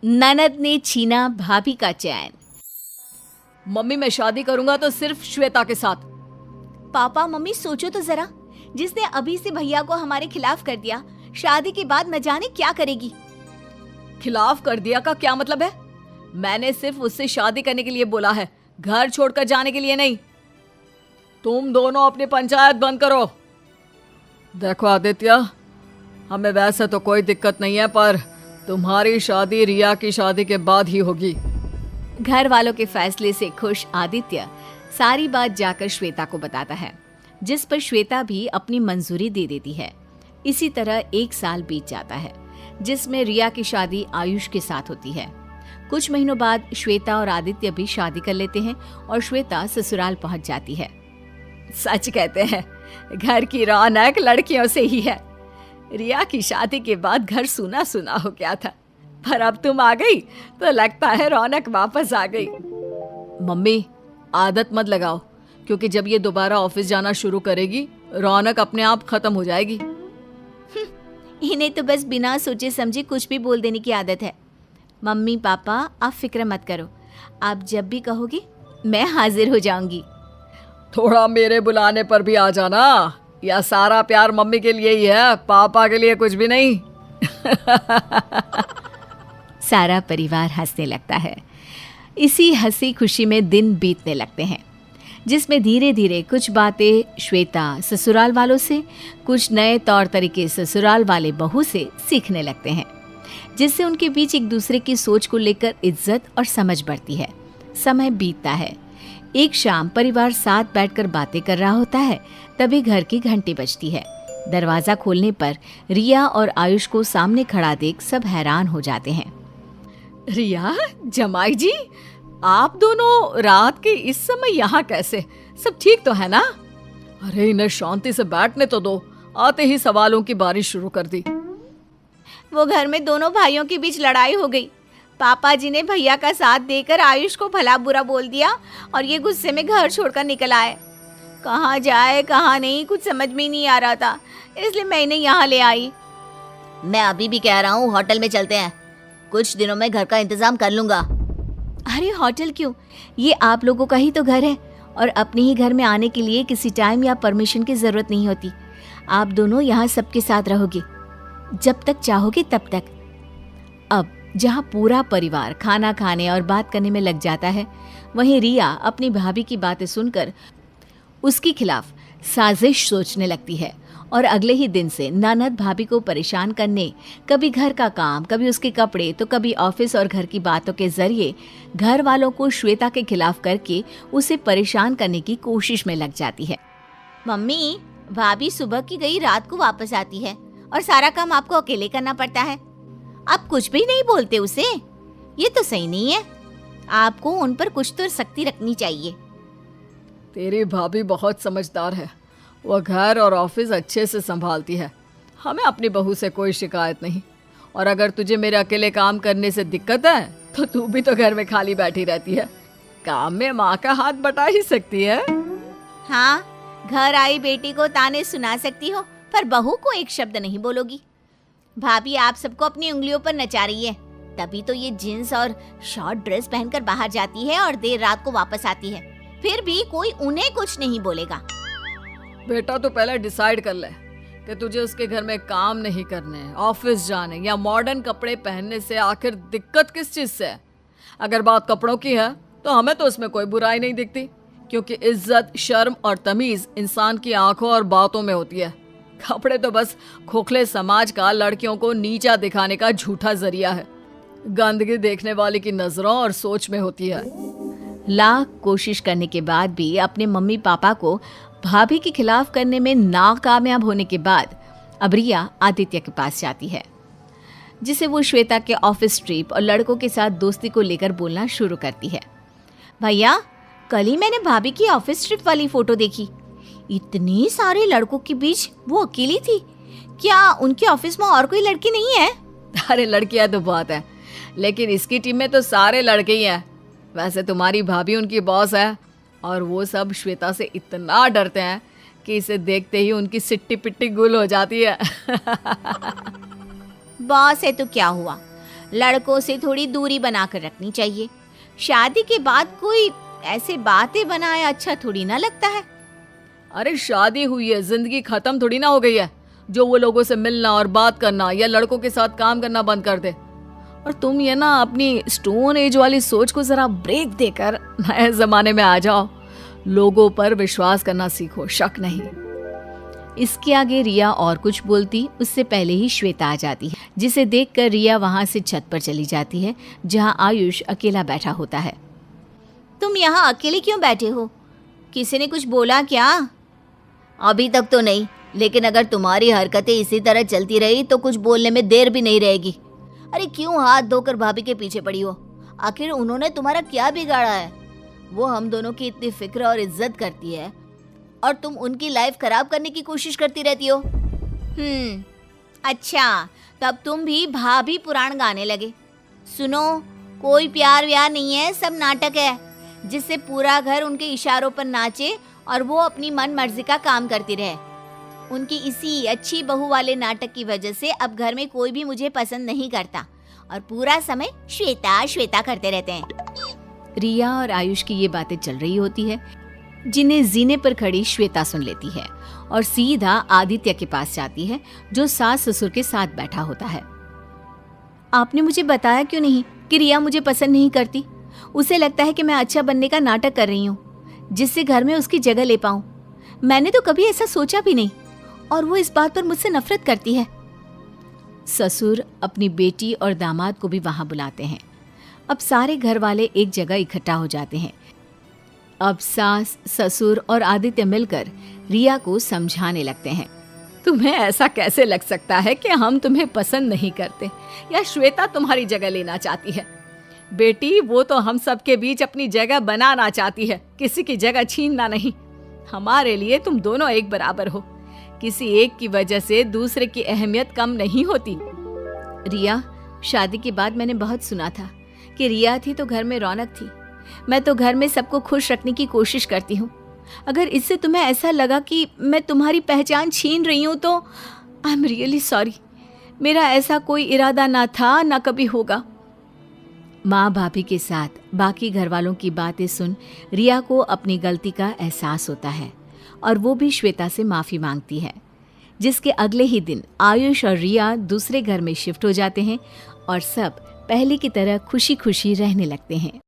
ननद ने छीना भाभी का चैन। मम्मी मैं शादी करूंगा तो सिर्फ श्वेता के साथ। पापा मम्मी सोचो तो जरा, जिसने अभी से भैया को हमारे खिलाफ कर दिया, शादी के बाद न जाने क्या करेगी। खिलाफ कर दिया का क्या मतलब है? मैंने सिर्फ उससे शादी करने के लिए बोला है, घर छोड़कर जाने के लिए नहीं। तुम दोनों अपनी पंचायत बंद करो। देखो आदित्य, हमें वैसे तो कोई दिक्कत नहीं है, पर तुम्हारी शादी रिया की शादी के बाद ही होगी। घर वालों के फैसले से खुश आदित्य सारी बात जाकर श्वेता को बताता है, जिस पर श्वेता भी अपनी मंजूरी दे देती है। इसी तरह 1 साल बीत जाता है, जिसमें रिया की शादी आयुष के साथ होती है। कुछ महीनों बाद श्वेता और आदित्य भी शादी कर लेते हैं और श्वेता ससुराल पहुंच जाती है। सच कहते हैं, घर की रौनक लड़कियों से ही है। रिया की शादी के बाद घर सूना सूना हो गया था, पर अब तुम आ गई तो लगता है रौनक वापस आ गई। मम्मी आदत मत लगाओ, क्योंकि जब ये दोबारा ऑफिस जाना शुरू करेगी रौनक अपने आप खत्म हो जाएगी। इन्हें तो बस बिना सोचे समझे कुछ भी बोल देने की आदत है। मम्मी पापा आप फिक्र मत करो, आप जब भी कहोगे मैं हाजिर हो जाऊंगी। थोड़ा मेरे बुलाने पर भी आ जाना, या सारा प्यार मम्मी के लिए ही है, पापा के लिए कुछ भी नहीं। सारा परिवार हंसने लगता है। इसी हंसी खुशी में दिन बीतने लगते हैं, जिसमें धीरे धीरे कुछ बातें श्वेता ससुराल वालों से, कुछ नए तौर तरीके ससुराल वाले बहू से सीखने लगते हैं, जिससे उनके बीच एक दूसरे की सोच को लेकर इज्जत और समझ बढ़ती है। समय बीतता है। एक शाम परिवार साथ बैठकर बातें कर रहा होता है, तभी घर की घंटी बजती है। दरवाजा खोलने पर रिया और आयुष को सामने खड़ा देख सब हैरान हो जाते हैं। रिया, जमाई जी, आप दोनों रात के इस समय यहाँ कैसे? सब ठीक तो है ना? अरे इन्हें शांति से बैठने तो दो, आते ही सवालों की बारिश शुरू कर दी। वो घर में दोनों भाइयों के बीच लड़ाई हो गई। पापा जी ने भैया का साथ देकर आयुष को भला बुरा बोल दिया और ये गुस्से में घर छोड़कर निकल आए। कहाँ जाए कहाँ नहीं कुछ समझ में नहीं आ रहा था, इसलिए मैं इन्हें यहाँ ले आई। मैं अभी भी कह रहा हूँ होटल में चलते हैं, कुछ दिनों में घर का इंतजाम कर लूंगा। अरे होटल क्यों, ये आप लोगों का ही तो घर है और अपने ही घर में आने के लिए किसी टाइम या परमिशन की जरूरत नहीं होती। आप दोनों यहाँ सबके साथ रहोगे, जब तक चाहोगे तब तक। अब जहाँ पूरा परिवार खाना खाने और बात करने में लग जाता है, वहीं रिया अपनी भाभी की बातें सुनकर उसके खिलाफ साजिश सोचने लगती है और अगले ही दिन से ननद भाभी को परेशान करने, कभी घर का काम, कभी उसके कपड़े, तो कभी ऑफिस और घर की बातों के जरिए घर वालों को श्वेता के खिलाफ करके उसे परेशान करने की कोशिश में लग जाती है। मम्मी, भाभी सुबह की गई रात को वापस आती है और सारा काम आपको अकेले करना पड़ता है। आप कुछ भी नहीं बोलते उसे, ये तो सही नहीं है। आपको उन पर कुछ तो सख्ती रखनी चाहिए। तेरी भाभी बहुत समझदार है, वह घर और ऑफिस अच्छे से संभालती है। हमें अपनी बहू से कोई शिकायत नहीं, और अगर तुझे मेरे अकेले काम करने से दिक्कत है तो तू भी तो घर में खाली बैठी रहती है, काम में माँ का हाथ बटा ही सकती है। हाँ, घर आई बेटी को ताने सुना सकती हो, पर बहू को एक शब्द नहीं बोलोगी। भाभी आप सबको अपनी उंगलियों पर नचा रही है, तभी तो ये जींस और शॉर्ट ड्रेस पहनकर बाहर जाती है और देर रात को वापस आती है, फिर भी कोई उन्हें कुछ नहीं बोलेगा। बेटा तो पहले डिसाइड कर ले कि तुझे उसके घर में काम नहीं करने, ऑफिस जाने या मॉडर्न कपड़े पहनने से आखिर दिक्कत किस चीज से है। अगर बात कपड़ों की है तो हमें तो उसमें कोई बुराई नहीं दिखती, क्योंकि इज्जत, शर्म और तमीज इंसान की आंखों और बातों में होती है। कपड़े तो बस खोखले समाज का लड़कियों को नीचा दिखाने का झूठा जरिया है। गंदगी देखने वाले की नजरों और सोच में होती है। लाख कोशिश करने के बाद भी अपने मम्मी पापा को भाभी के खिलाफ करने में नाकामयाब होने के बाद अब रिया आदित्य के पास जाती है, जिसे वो श्वेता के ऑफिस ट्रिप और लड़कों के साथ दोस्ती को लेकर बोलना शुरू करती है। भैया, कल ही मैंने भाभी की ऑफिस ट्रिप वाली फोटो देखी। इतने सारे लड़कों के बीच वो अकेली थी। क्या उनके ऑफिस में और कोई लड़की नहीं है? अरे लड़कियां तो बहुत है, लेकिन इसकी टीम में तो सारे लड़के ही हैं। वैसे तुम्हारी भाभी उनकी बॉस है और वो सब श्वेता से इतना डरते हैं कि इसे देखते ही उनकी सिट्टी पिट्टी गुल हो जाती है। बॉस है तो क्या हुआ, लड़कों से थोड़ी दूरी बनाकर रखनी चाहिए। शादी के बाद कोई ऐसे बातें बनाए अच्छा थोड़ी ना लगता है। अरे शादी हुई है, जिंदगी खत्म थोड़ी ना हो गई है जो वो लोगों से मिलना और बात करना या लड़कों के साथ काम करना बंद कर दे। और तुम ये ना अपनी स्टोन एज वाली सोच को जरा ब्रेक देकर नए जमाने में आ जाओ। लोगों पर विश्वास करना सीखो, शक नहीं। इसके आगे रिया और कुछ बोलती उससे पहले ही श्वेता आ जाती है, जिसे देखकर रिया वहां से छत पर चली जाती है जहां आयुष अकेला बैठा होता है। तुम यहाँ अकेले क्यों बैठे हो? किसी ने कुछ बोला क्या? अभी तक तो नहीं, लेकिन अगर तुम्हारी हरकतें इसी तरह चलती रही तो कुछ बोलने में देर भी नहीं रहेगी। अरे क्यों हाथ धोकर भाभी के पीछे पड़ी हो? आखिर उन्होंने तुम्हारा क्या बिगाड़ा है? वो हम दोनों की इतनी फिक्र और इज्जत करती है और तुम उनकी लाइफ खराब करने की कोशिश करती रहती हो। अच्छा, तब तुम भी भाभी पुराण गाने लगे। सुनो, कोई प्यार व्यार नहीं है, सब नाटक है जिससे पूरा घर उनके इशारों पर नाचे और वो अपनी मन मर्जी का काम करती रहे। उनकी इसी अच्छी बहू वाले नाटक की वजह से अब घर में कोई भी मुझे पसंद नहीं करता और पूरा समय श्वेता श्वेता करते रहते हैं। रिया और आयुष की ये बातें चल रही होती है, जिन्हें जीने पर खड़ी श्वेता सुन लेती है और सीधा आदित्य के पास जाती है जो सास ससुर के साथ बैठा होता है। आपने मुझे बताया क्यों नहीं कि रिया मुझे पसंद नहीं करती? उसे लगता है कि मैं अच्छा बनने का नाटक कर रही हूँ जिससे घर में उसकी जगह ले पाऊँ। मैंने तो कभी ऐसा सोचा भी नहीं और वो इस बात पर मुझसे नफरत करती है। ससुर अपनी बेटी और दामाद को भी वहां बुलाते हैं। अब सारे घर वाले एक जगह इकट्ठा हो जाते हैं। अब सास, ससुर और आदित्य मिलकर रिया को समझाने लगते हैं। तुम्हें ऐसा कैसे लग सकता है कि हम तुम्हें पसंद नहीं करते या श्वेता तुम्हारी जगह लेना चाहती है? बेटी, वो तो हम सबके बीच अपनी जगह बनाना चाहती है, किसी की जगह छीनना नहीं। हमारे लिए तुम दोनों एक बराबर हो, किसी एक की वजह से दूसरे की अहमियत कम नहीं होती। रिया, शादी के बाद मैंने बहुत सुना था कि रिया थी तो घर में रौनक थी। मैं तो घर में सबको खुश रखने की कोशिश करती हूँ। अगर इससे तुम्हें ऐसा लगा कि मैं तुम्हारी पहचान छीन रही हूँ तो आई एम रियली सॉरी। मेरा ऐसा कोई इरादा ना था, ना कभी होगा। माँ भाभी के साथ बाकी घर वालों की बातें सुन रिया को अपनी गलती का एहसास होता है और वो भी श्वेता से माफ़ी मांगती है, जिसके अगले ही दिन आयुष और रिया दूसरे घर में शिफ्ट हो जाते हैं और सब पहले की तरह खुशी खुशी रहने लगते हैं।